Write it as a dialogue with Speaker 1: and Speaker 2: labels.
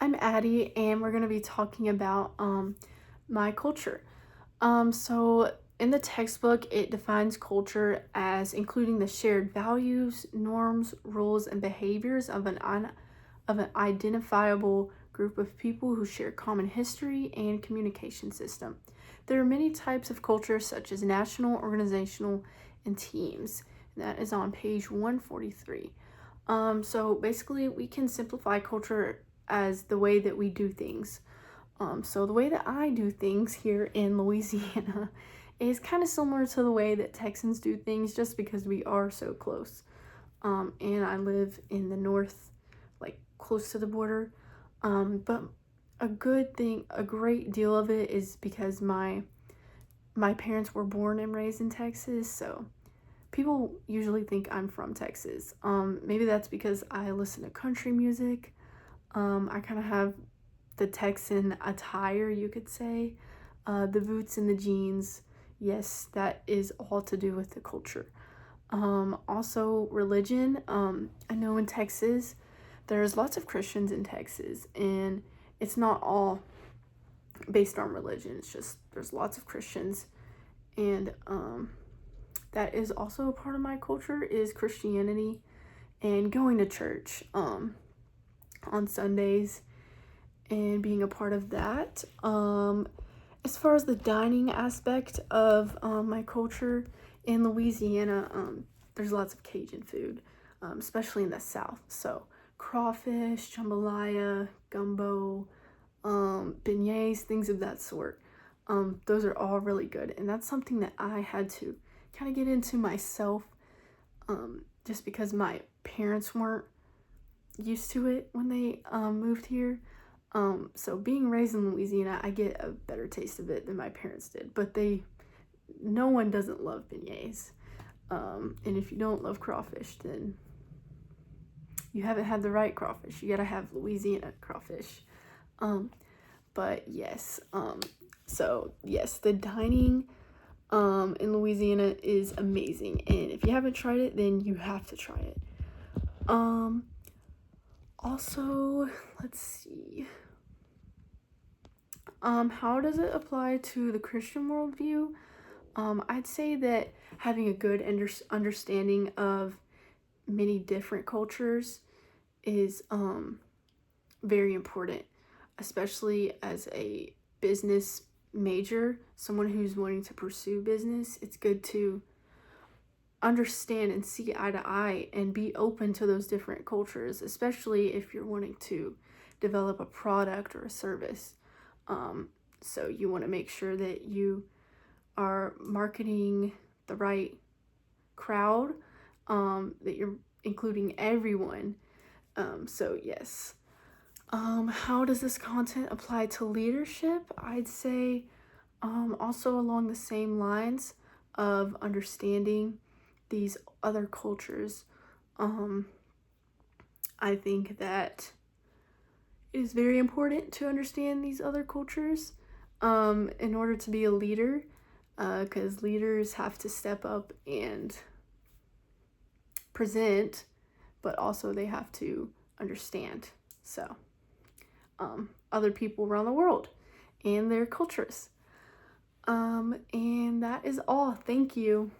Speaker 1: I'm Addie, and we're going to be talking about my culture. So, in the textbook, it defines culture as including the shared values, norms, rules, and behaviors of an identifiable group of people who share common history and communication system. There are many types of culture, such as national, organizational, and teams. And that is on page 143. So basically, we can simplify culture as the way that we do things. So the way that I do things here in Louisiana is kind of similar to the way that Texans do things, just because we are so close. And I live in the north, like close to the border. But a great deal of it is because my parents were born and raised in Texas, so people usually think I'm from Texas. Maybe that's because I listen to country music. I kind of have the Texan attire, you could say. The boots and the jeans. Yes, that is all to do with the culture. Also, religion. I know in Texas, there's lots of Christians in Texas, and it's not all based on religion. It's just there's lots of Christians, and that is also a part of my culture is Christianity and going to church on Sundays and being a part of that. As far as the dining aspect of my culture in Louisiana, there's lots of Cajun food, especially in the South. So crawfish, jambalaya, gumbo, beignets, things of that sort. Those are all really good, and that's something that I had to kind of get into myself, just because my parents weren't used to it when they moved here. So being raised in Louisiana, I get a better taste of it than my parents did. But no one doesn't love beignets. And if you don't love crawfish, then you haven't had the right crawfish. You gotta have Louisiana crawfish. But yes, so yes, the dining in Louisiana is amazing. And if you haven't tried it, then you have to try it. Also, let's see. How does it apply to the Christian worldview? I'd say that having a good understanding of many different cultures is very important, especially as a business major, someone who's wanting to pursue business. It's good to understand and see eye to eye and be open to those different cultures, especially if you're wanting to develop a product or a service. So you want to make sure that you are marketing the right crowd, that you're including everyone. So yes. How does this content apply to leadership? I'd say also along the same lines of understanding these other cultures. I think that it is very important to understand these other cultures in order to be a leader, because leaders have to step up and present, but also they have to understand. So, other people around the world and their cultures. And that is all. Thank you.